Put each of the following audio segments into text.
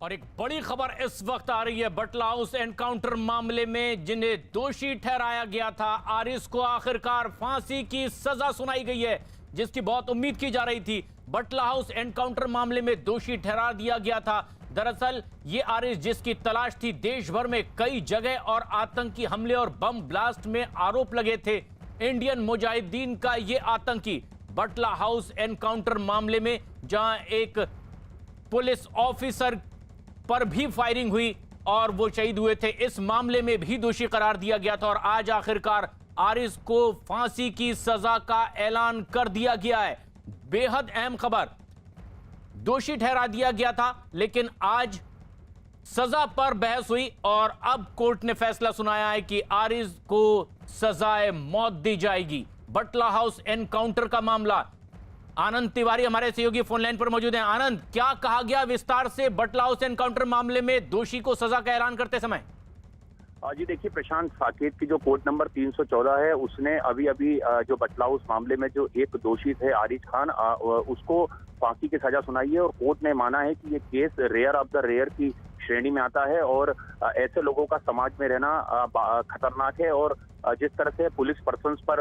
और एक बड़ी खबर इस वक्त आ रही है बटला हाउस एनकाउंटर मामले में जिन्हें दोषी ठहराया गया था आरिस को आखिरकार फांसी की सजा सुनाई गई है, जिसकी बहुत उम्मीद की जा रही थी। बटला हाउस एनकाउंटर मामले में दोषी ठहरा दिया गया था। दरअसल ये आरिस जिसकी तलाश थी, देश भर में कई जगह और आतंकी हमले और बम ब्लास्ट में आरोप लगे थे। इंडियन मुजाहिदीन का ये आतंकी बटला हाउस एनकाउंटर मामले में जहां एक पुलिस ऑफिसर पर भी फायरिंग हुई और वो शहीद हुए थे, इस मामले में भी दोषी करार दिया गया था। और आज आखिरकार आरिस को फांसी की सजा का ऐलान कर दिया गया है। बेहद अहम खबर, दोषी ठहरा दिया गया था लेकिन आज सजा पर बहस हुई और अब कोर्ट ने फैसला सुनाया है कि आरिस को सजाए मौत दी जाएगी। बटला हाउस एनकाउंटर का मामला। आनंद तिवारी हमारे सहयोगी फोन लाइन पर मौजूद हैं। आनंद, क्या कहा गया विस्तार से बटला हाउस एनकाउंटर मामले में दोषी को सजा का ऐलान करते समय? जी देखिए प्रशांत, साकेत की जो कोर्ट नंबर 314 है उसने अभी जो बटला हाउस मामले में जो एक दोषी थे आरिस खान, उसको फांसी की सजा सुनाई है और कोर्ट ने माना है कि ये case rare of the rare की श्रेणी में आता है और ऐसे लोगों का समाज में रहना खतरनाक है। और जिस तरह से पुलिस पर्सन्स पर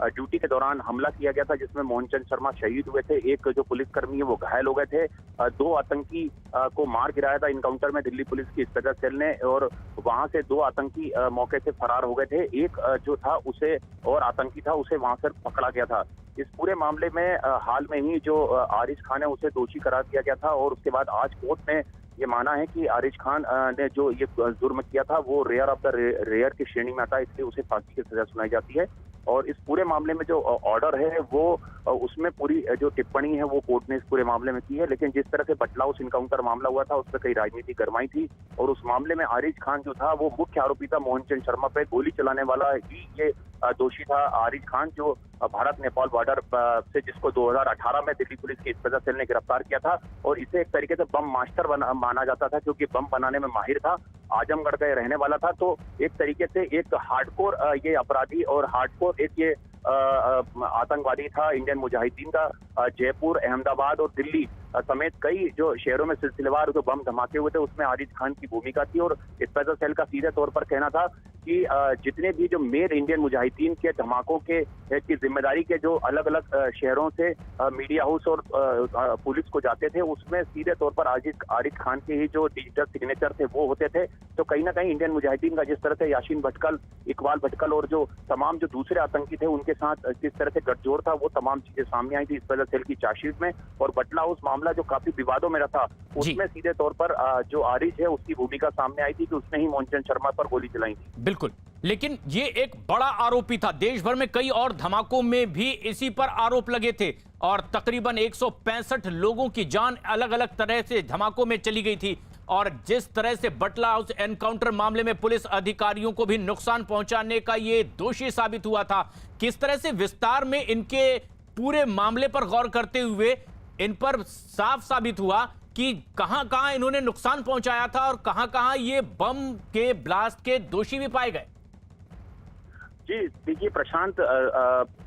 ड्यूटी के दौरान हमला किया गया था जिसमें मोहनचंद शर्मा शहीद हुए थे, एक जो पुलिसकर्मी है वो घायल हो गए थे, दो आतंकी को मार गिराया था इनकाउंटर में दिल्ली पुलिस की स्पेशल सेल ने और वहां से दो आतंकी मौके से फरार हो गए थे। एक जो था उसे और आतंकी था उसे वहां से पकड़ा गया था। इस पूरे मामले में हाल में ही जो आरिस खान है उसे दोषी करार दिया गया था और उसके बाद आज कोर्ट ने ये माना है कि आरिस खान ने जो ये जुर्म किया था वो रेयर ऑफ द रेयर की श्रेणी में आता है, इसलिए उसे फांसी की सजा सुनाई जाती है। और इस पूरे मामले में जो ऑर्डर है वो उसमें पूरी जो टिप्पणी है वो कोर्ट ने इस पूरे मामले में की है। लेकिन जिस तरह से बटला हाउस इनकाउंटर मामला हुआ था उस पर कई राजनीति गरमाई थी और उस मामले में आरिस खान जो था वो मुख्य आरोपी था। मोहनचंद शर्मा पे गोली चलाने वाला ही ये दोषी था आरिस खान, जो भारत नेपाल बॉर्डर से जिसको 2018 में दिल्ली पुलिस की स्पेशल सेल ने गिरफ्तार किया था और इसे एक तरीके से बम मास्टर माना जाता था क्योंकि बम बनाने में माहिर था, आजमगढ़ का रहने वाला था। तो एक तरीके से एक हार्डकोर ये अपराधी और हार्डकोर एक ये आतंकवादी था इंडियन मुजाहिदीन का। जयपुर, अहमदाबाद और दिल्ली समेत कई जो शहरों में सिलसिलेवार जो बम धमाके हुए थे उसमें आरिस खान की भूमिका थी और स्पेशल सेल का सीधे तौर पर कहना था कि जितने भी जो मेन इंडियन मुजाहिदीन के धमाकों के की जिम्मेदारी के जो अलग अलग शहरों से मीडिया हाउस और पुलिस को जाते थे उसमें सीधे तौर पर आरिस खान के ही जो डिजिटल सिग्नेचर थे वो होते थे। तो कहीं ना कहीं इंडियन मुजाहिदीन का जिस तरह से यासीन भटकल, इकबाल भटकल और जो तमाम जो दूसरे आतंकी थे उनके साथ किस तरह से गठजोड़ था वो तमाम चीजें सामने आई थी स्पेशल सेल की चार्जशीट में। और बटला हाउस मामला जो काफी विवादों में रहा उसमें सीधे तौर पर जो आरिस है उसकी भूमिका सामने आई थी कि उसने ही मोहनचंद शर्मा पर गोली चलाई थी। बिल्कुल, लेकिन ये एक बड़ा आरोपी था। देश भर में कई और धमाकों में भी इसी पर आरोप लगे थे और तकरीबन 165 लोगों की जान अलग अलग तरह से धमाकों में चली गई थी। और जिस तरह से बटला हाउस एनकाउंटर मामले में पुलिस अधिकारियों को भी नुकसान पहुंचाने का ये दोषी साबित हुआ था, किस तरह से विस्तार में इनके पूरे मामले पर गौर करते हुए इन पर साफ साबित हुआ कि कहां-कहां इन्होंने नुकसान पहुंचाया था और कहां-कहां ये बम के ब्लास्ट के दोषी भी पाए गए। जी देखिए प्रशांत,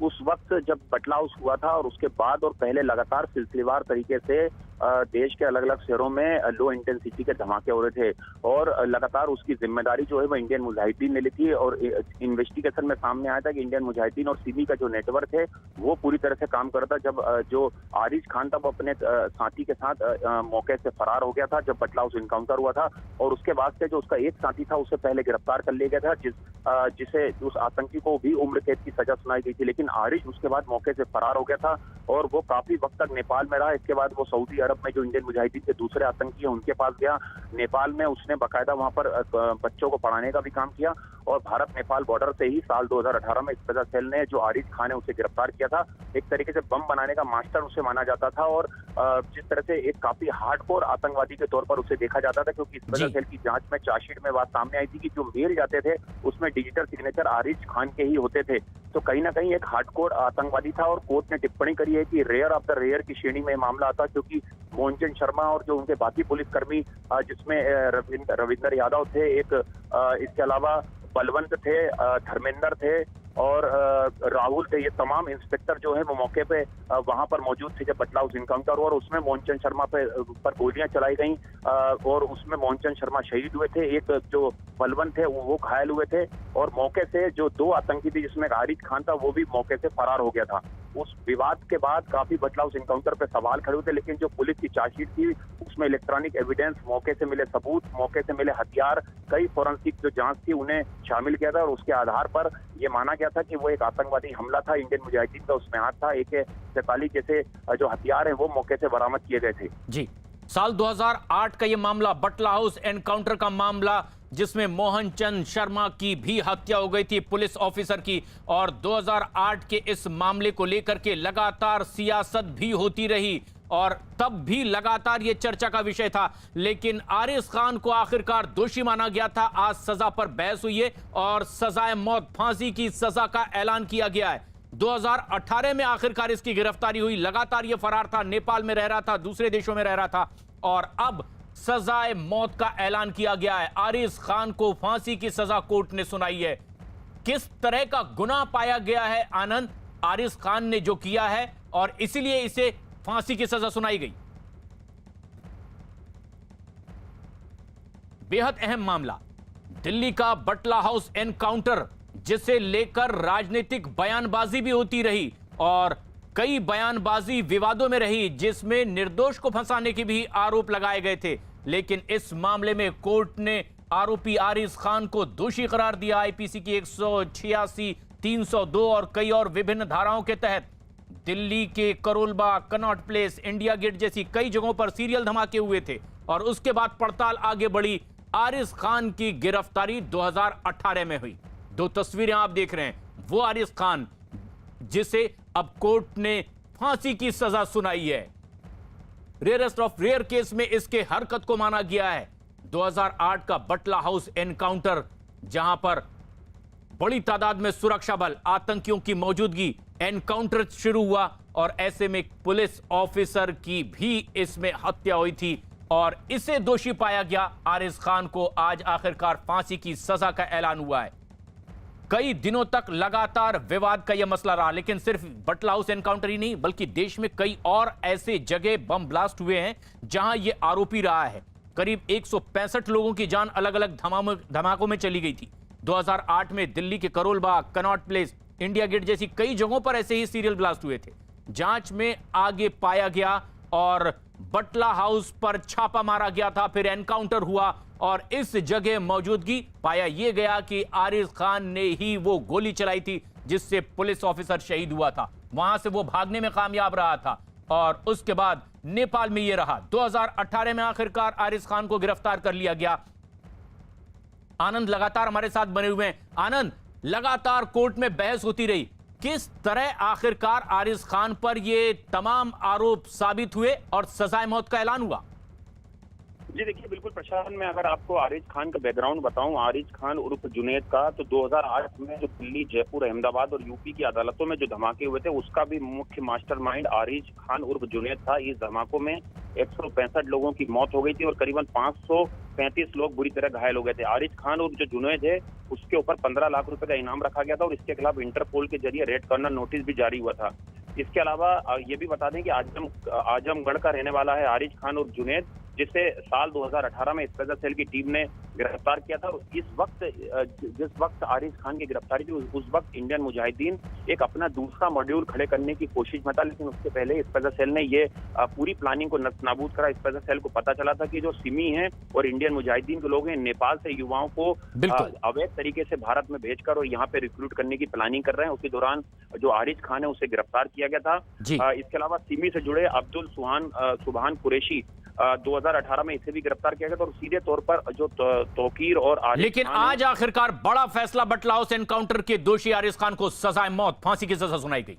उस वक्त जब बटला हाउस हुआ था और उसके बाद और पहले लगातार सिलसिलेवार तरीके से देश के अलग अलग शहरों में लो इंटेंसिटी के धमाके हो रहे थे और लगातार उसकी जिम्मेदारी जो है वो इंडियन मुजाहिदीन ने ली थी। और इन्वेस्टिगेशन में सामने आया था कि इंडियन मुजाहिदीन और सिमी का जो नेटवर्क है वो पूरी तरह से काम करता। जब जो आरिस खान था वो अपने साथी के साथ मौके से फरार हो गया था जब बटला हाउस इनकाउंटर हुआ था और उसके बाद से जो उसका एक साथी था उसे पहले गिरफ्तार कर लिया गया था जिसे उस आतंकी को भी उम्र कैद की सजा सुनाई गई थी। लेकिन आरिस उसके बाद मौके से फरार हो गया था और वो काफी वक्त तक नेपाल में रहा। इसके बाद वो सऊदी अरब में जो इंडियन मुजाहिदीन के दूसरे आतंकी हैं उनके पास गया। नेपाल में उसने बाकायदा वहां पर बच्चों को पढ़ाने का भी काम किया और भारत नेपाल बॉर्डर से ही साल 2018 में स्पेशल सेल ने जो आरिस खान है उसे गिरफ्तार किया था। एक तरीके से बम बनाने का मास्टर उसे माना जाता था और जिस तरह से एक काफी हार्डकोर आतंकवादी के तौर पर उसे देखा जाता था क्योंकि स्पेशल सेल की जांच में चार्जशीट में बात सामने आई थी कि जो मेल जाते थे उसमें डिजिटल सिग्नेचर आरिस खान के ही होते थे। तो कहीं ना कहीं एक हार्डकोर आतंकवादी था और कोर्ट ने टिप्पणी करी है कि रेयर ऑफ द रेयर की श्रेणी में मामला आता क्योंकि मोहनचंद शर्मा और जो उनके बाकी पुलिसकर्मी जिसमें रविंदर यादव थे, एक इसके अलावा बलवंत थे, धर्मेंद्र थे और राहुल थे, ये तमाम इंस्पेक्टर जो है वो मौके पे वहां पर मौजूद थे जब बटला हाउस इनकाउंटर हुआ और उसमें मोहनचंद शर्मा पर गोलियां चलाई गई और उसमें मोहनचंद शर्मा शहीद हुए थे, एक जो बलवंत थे वो घायल हुए थे और मौके से जो 2 आतंकी थे जिसमें आरिज खान था वो भी मौके से फरार हो गया था। उस विवाद के बाद काफी बटला हाउस इनकाउंटर पे सवाल खड़े हुए थे, लेकिन जो पुलिस की चार्जशीट थी उसमें इलेक्ट्रॉनिक एविडेंस, मौके से मिले सबूत, मौके से मिले हथियार, कई फॉरेंसिक जो जांच थी उन्हें शामिल किया था और उसके आधार पर ये माना गया था कि वो एक आतंकवादी हमला था, इंडियन मुजाहिदीन का उसमें हाथ था। AK-47 जैसे जो हथियार हैं वो मौके से बरामद किए गए थे। जी, साल 2008 का ये मामला, बटला हाउस एनकाउंटर का मामला, जिसमें मोहनचंद शर्मा की भी हत्या हो गई थी, पुलिस ऑफिसर की, और 2008 के इस मामले को लेकर के लगातार सियासत भी होती रही और तब भी लगातार ये चर्चा का विषय था। लेकिन आरिज खान को आखिरकार दोषी माना गया था। आज सजा पर बहस हुई है और सजाए मौत, फांसी की सजा का ऐलान किया गया है। 2018 में आखिरकार इसकी गिरफ्तारी हुई। लगातार ये फरार था, नेपाल में रह रहा था, दूसरे देशों में रह रहा था और अब सजाए मौत का ऐलान किया गया है। आरिज खान को फांसी की सजा कोर्ट ने सुनाई है। किस तरह का गुनाह पाया गया है आनंद, आरिज खान ने जो किया है, और इसीलिए इसे फांसी की सजा सुनाई गई। बेहद अहम मामला, दिल्ली का बटला हाउस एनकाउंटर, जिसे लेकर राजनीतिक बयानबाजी भी होती रही और कई बयानबाजी विवादों में रही, जिसमें निर्दोष को फंसाने के भी आरोप लगाए गए थे। लेकिन इस मामले में कोर्ट ने आरोपी आरिज खान को दोषी करार दिया। आईपीसी की 186, 302 और कई और विभिन्न धाराओं के तहत दिल्ली के Karol Bagh, Connaught Place, India Gate जैसी कई जगहों पर सीरियल धमाके हुए थे और उसके बाद पड़ताल आगे बढ़ी। आरिज खान की गिरफ्तारी 2018 में हुई। 2 तस्वीरें आप देख रहे हैं, वो आरिज खान जिसे अब कोर्ट ने फांसी की सजा सुनाई है। रेयरेस्ट ऑफ रेयर केस में इसके हरकत को माना गया है। 2008 का बटला हाउस एनकाउंटर, जहां पर बड़ी तादाद में सुरक्षा बल, आतंकियों की मौजूदगी, एनकाउंटर शुरू हुआ और ऐसे में पुलिस ऑफिसर की भी इसमें हत्या हुई थी और इसे दोषी पाया गया। आरिज खान को आज आखिरकार फांसी की सजा का ऐलान हुआ है। कई दिनों तक लगातार विवाद का यह मसला रहा, लेकिन सिर्फ बटला हाउस एनकाउंटर ही नहीं बल्कि देश में कई और ऐसे जगह बम ब्लास्ट हुए हैं जहां यह आरोपी रहा है। करीब 165 लोगों की जान अलग अलग धमाकों में चली गई थी। 2008 में दिल्ली के Karol Bagh, Connaught Place, India Gate जैसी कई जगहों पर ऐसे ही सीरियल ब्लास्ट हुए थे। जांच में आगे पाया गया और बटला हाउस पर छापा मारा गया था, फिर एनकाउंटर हुआ और इस जगह मौजूदगी पाया यह गया कि आरिज खान ने ही वो गोली चलाई थी जिससे पुलिस ऑफिसर शहीद हुआ था। वहां से वो भागने में कामयाब रहा था और उसके बाद नेपाल में यह रहा। 2018 में आखिरकार आरिज खान को गिरफ्तार कर लिया गया। आनंद लगातार हमारे साथ बने हुए हैं। आनंद, लगातार कोर्ट में बहस होती रही, किस तरह आखिरकार आरिज खान पर ये तमाम आरोप साबित हुए और सजाए मौत का ऐलान हुआ? जी देखिए, बिल्कुल प्रशासन में अगर आपको आरिज खान का बैकग्राउंड बताऊं, आरिज खान उर्फ जुनैद का, तो 2008 में जो दिल्ली, जयपुर, अहमदाबाद और यूपी की अदालतों में जो धमाके हुए थे उसका भी मुख्य मास्टरमाइंड आरिज खान उर्फ जुनैद था। इस धमाकों में 165 लोगों की मौत हो गई थी और करीबन 535 लोग बुरी तरह घायल हो गए थे। आरिज खान उर्फ जो जुनैद है उसके ऊपर 15 लाख रुपए का इनाम रखा गया था और इसके खिलाफ इंटरपोल के जरिए रेड कॉर्नर नोटिस भी जारी हुआ था। इसके अलावा ये भी बता दें कि आजमगढ़ का रहने वाला है आरिज खान उर्फ जुनैद, जिसे साल 2018 में स्पेशल सेल की टीम ने गिरफ्तार किया था। और जिस वक्त आरिज खान की गिरफ्तारी थी उस वक्त इंडियन मुजाहिदीन एक अपना दूसरा मॉड्यूल खड़े करने की कोशिश में था, लेकिन उससे पहले स्पेशल सेल ने ये पूरी प्लानिंग को नस्तानाबूद करा। स्पेशल सेल को पता चला था कि जो सिमी हैं और इंडियन मुजाहिदीन के लोग हैं, नेपाल से युवाओं को अवैध तरीके से भारत में भेजकर और यहाँ पे रिक्रूट करने की प्लानिंग कर रहे हैं। उसी दौरान जो आरिज खान है उसे गिरफ्तार किया गया था। इसके अलावा सिमी से जुड़े अब्दुल सुबहान कुरैशी 2018 में इसे भी गिरफ्तार किया गया था और सीधे तौर पर जो तौकीर और लेकिन आज आखिरकार बड़ा फैसला, बटला हाउस एनकाउंटर के दोषी आरिज खान को सजाए मौत, फांसी की सजा सुनाई गई।